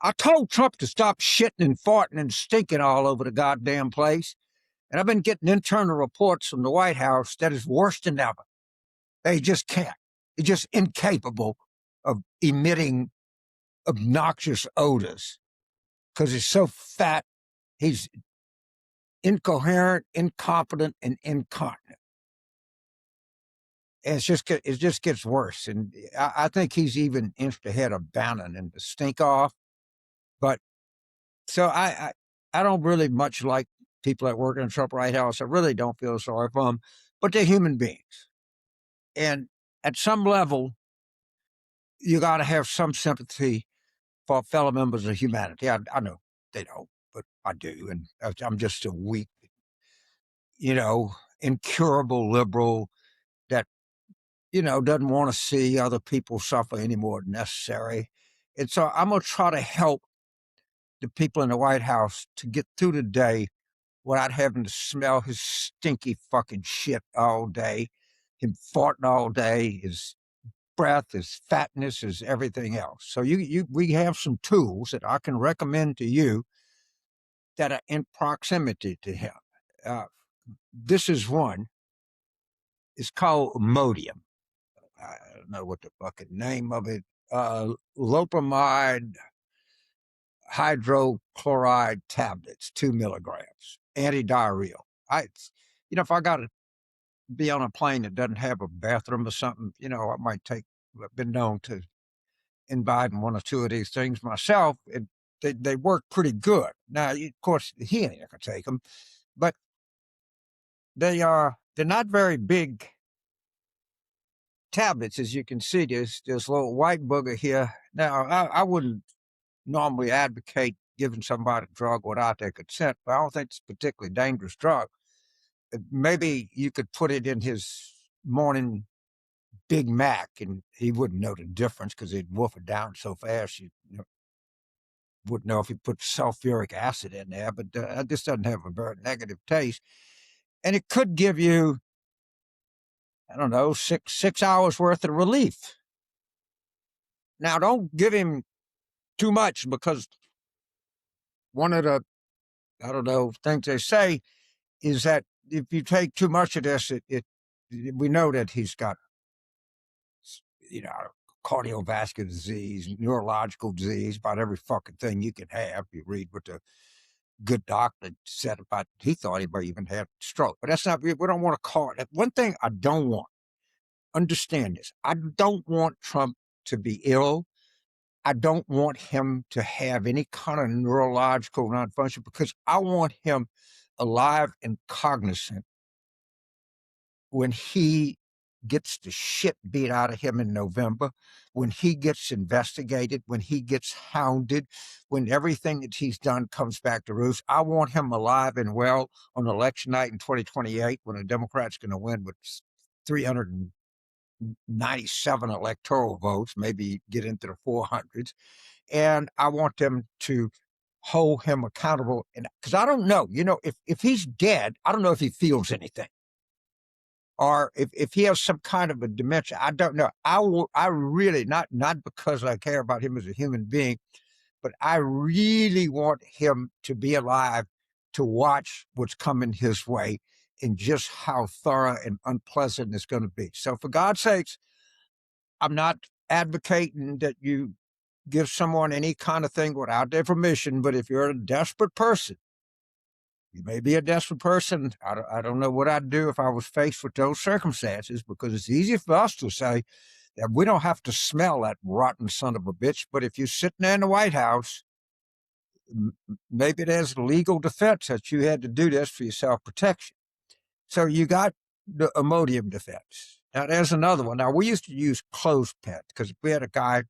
I told Trump to stop shitting and farting and stinking all over the goddamn place. And I've been getting internal reports from the White House that is worse than ever. They just can't. They're just incapable of emitting obnoxious odors because he's so fat. He's incoherent, incompetent, and incontinent. And it just gets worse. And I think he's even inched ahead of Bannon in the stink off. But so I don't really much like people that work in the Trump White House. I really don't feel sorry for them, but they're human beings. And at some level, you got to have some sympathy for fellow members of humanity. I know they don't, but I do. And I'm just a weak, incurable liberal that, doesn't want to see other people suffer any more than necessary. And so I'm going to try to help the people in the White House to get through the day without having to smell his stinky fucking shit all day, him farting all day, his breath, his fatness, his everything else. So we have some tools that I can recommend to you that are in proximity to him. This is one. It's called Imodium. I don't know what the fucking name of it. Lopamide hydrochloride tablets, 2 milligrams, anti-diarrheal. If I got to be on a plane that doesn't have a bathroom or something, I might take. I've been known to imbibe in one or two of these things myself. They work pretty good. Now, of course, he ain't gonna take them, but they're not very big tablets, as you can see. There's this little white booger here. Now, I wouldn't normally advocate giving somebody a drug without their consent, but I don't think it's a particularly dangerous drug. Maybe you could put it in his morning Big Mac and he wouldn't know the difference because he'd wolf it down so fast you wouldn't know if he put sulfuric acid in there, but this doesn't have a very negative taste. And it could give you, I don't know, six hours worth of relief. Now, don't give him too much because one of the, things they say is that if you take too much of this, we know that he's got, cardiovascular disease, neurological disease, about every fucking thing you can have. You read what the good doctor said about, he thought he might even have stroke, but that's not, we don't want to call it. One thing I don't want, understand this, I don't want Trump to be ill. I don't want him to have any kind of neurological non-function because I want him alive and cognizant when he gets the shit beat out of him in November, when he gets investigated, when he gets hounded, when everything that he's done comes back to roost. I want him alive and well on election night in 2028 when a Democrat's going to win with 397 electoral votes, maybe get into the 400s. And I want them to hold him accountable. And because I don't know, if he's dead, I don't know if he feels anything. Or if he has some kind of a dementia, I don't know. I really, not because I care about him as a human being, but I really want him to be alive to watch what's coming his way and just how thorough and unpleasant it's going to be. So for God's sakes, I'm not advocating that you give someone any kind of thing without their permission, but if you're a desperate person, you may be a desperate person. I don't know what I'd do if I was faced with those circumstances, because it's easy for us to say that we don't have to smell that rotten son of a bitch. But if you're sitting there in the White House, maybe there's legal defense that you had to do this for your self-protection. So you got the Imodium defense. Now, there's another one. Now, we used to use clothespins because we had a guy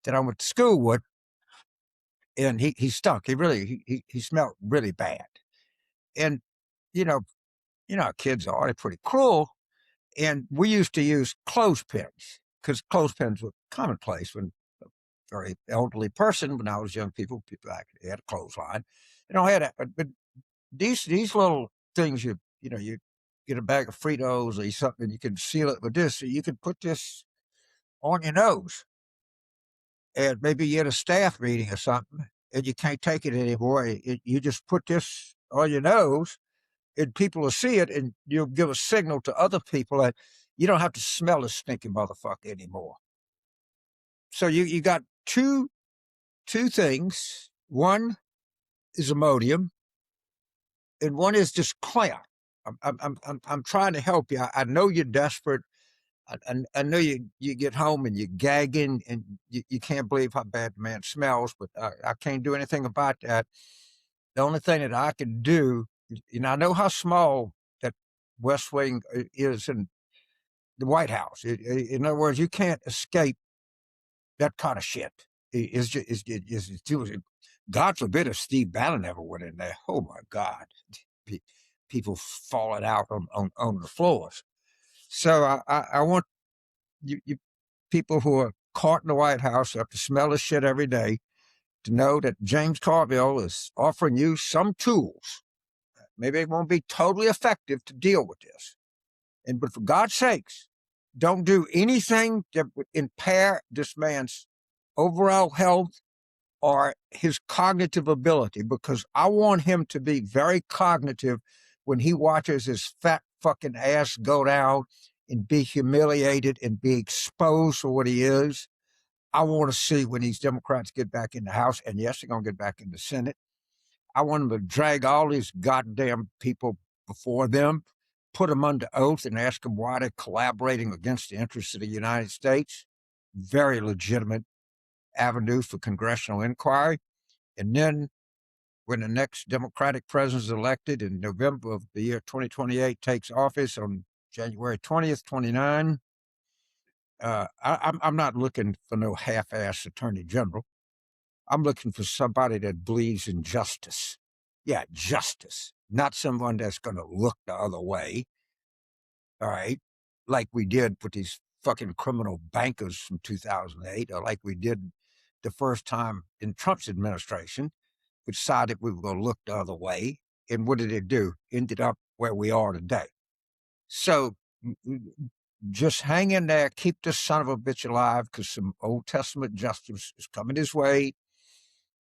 that I went to school with, and he stunk. He smelled really bad. And, how kids are, they're pretty cruel. And we used to use clothespins because clothespins were commonplace when a very elderly person, when I was young, people actually had a clothesline. They don't have that. But these little things, you get a bag of Fritos or something, you can seal it with this. So you can put this on your nose. and maybe you're at a staff meeting or something, and you can't take it anymore. You just put this on your nose, and people will see it, and you'll give a signal to other people that you don't have to smell this stinky motherfucker anymore. So you got two things. One is Imodium, and one is just clear. I'm trying to help you. I know you're desperate. I know you get home and you're gagging and you can't believe how bad the man smells, but I can't do anything about that. The only thing that I can do, I know how small that West Wing is in the White House. In other words, you can't escape that kind of shit. God forbid if Steve Bannon ever went in there. Oh my God, people falling out on the floors. So I want you people who are caught in the White House have to smell this shit every day to know that James Carville is offering you some tools. Maybe it won't be totally effective to deal with this. But for God's sakes, don't do anything that would impair this man's overall health or his cognitive ability, because I want him to be very cognitive when he watches his fat fucking ass go down and be humiliated and be exposed for what he is. I want to see when these Democrats get back in the House, and yes, they're going to get back in the Senate. I want them to drag all these goddamn people before them, put them under oath, and ask them why they're collaborating against the interests of the United States. Very legitimate avenue for congressional inquiry. And then when the next Democratic president is elected in November of the year 2028, takes office on January 20th, 29, I'm not looking for no half-ass attorney general. I'm looking for somebody that believes in justice. Yeah, justice, not someone that's going to look the other way. All right, like we did with these fucking criminal bankers from 2008, or like we did the first time in Trump's administration. We decided we were going to look the other way. And what did it do? Ended up where we are today. So just hang in there, keep this son of a bitch alive, because some Old Testament justice is coming his way.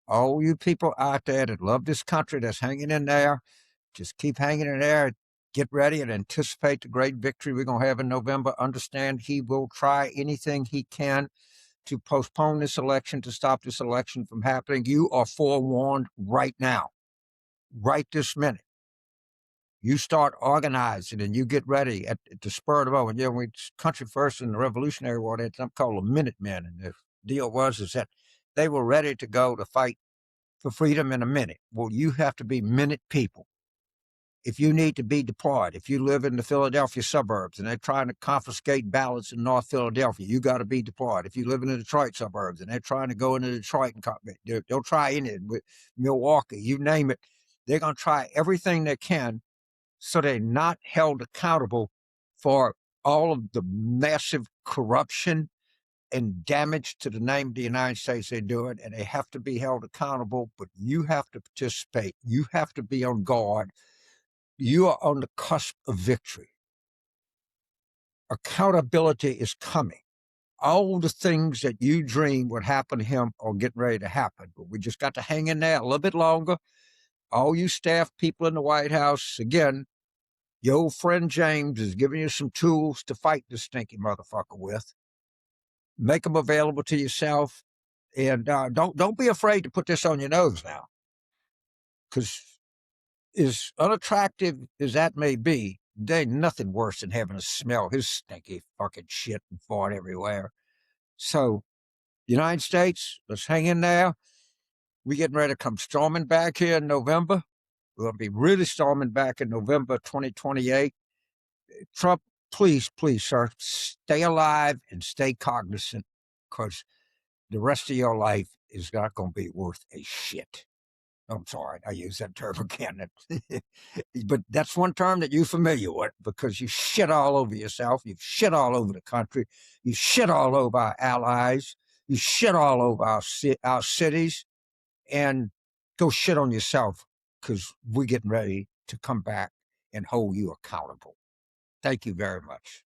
All you people out there that love this country that's hanging in there, just keep hanging in there. Get ready and anticipate the great victory we're going to have in November. Understand he will try anything he can to postpone this election, to stop this election from happening. You are forewarned right now, right this minute. You start organizing and you get ready at the spur of the moment. We Country First in the Revolutionary War, they had something called the Minutemen. And the deal is that they were ready to go to fight for freedom in a minute. Well, you have to be minute people. If you need to be deployed, if you live in the Philadelphia suburbs and they're trying to confiscate ballots in North Philadelphia, you got to be deployed. If you live in the Detroit suburbs and they're trying to go into Detroit and they'll try any with Milwaukee, you name it, they're going to try everything they can so they're not held accountable for all of the massive corruption and damage to the name of the United States they're doing, and they have to be held accountable, but you have to participate. You have to be on guard. You are on the cusp of victory. Accountability is coming. All the things that you dream would happen to him are getting ready to happen, but we just got to hang in there a little bit longer. All you staff people in the White House, again, your old friend James is giving you some tools to fight this stinky motherfucker with. Make them available to yourself, and don't be afraid to put this on your nose now, because as unattractive as that may be, there ain't nothing worse than having to smell his stinky fucking shit and fart everywhere. So, United States, let's hang in there. We're getting ready to come storming back here in November. We're going to be really storming back in November 2028. Trump, please, sir, stay alive and stay cognizant, because the rest of your life is not going to be worth a shit. I'm sorry, I use that term again. But that's one term that you're familiar with, because you shit all over yourself. You shit all over the country. You shit all over our allies. You shit all over our cities. And go shit on yourself, because we're getting ready to come back and hold you accountable. Thank you very much.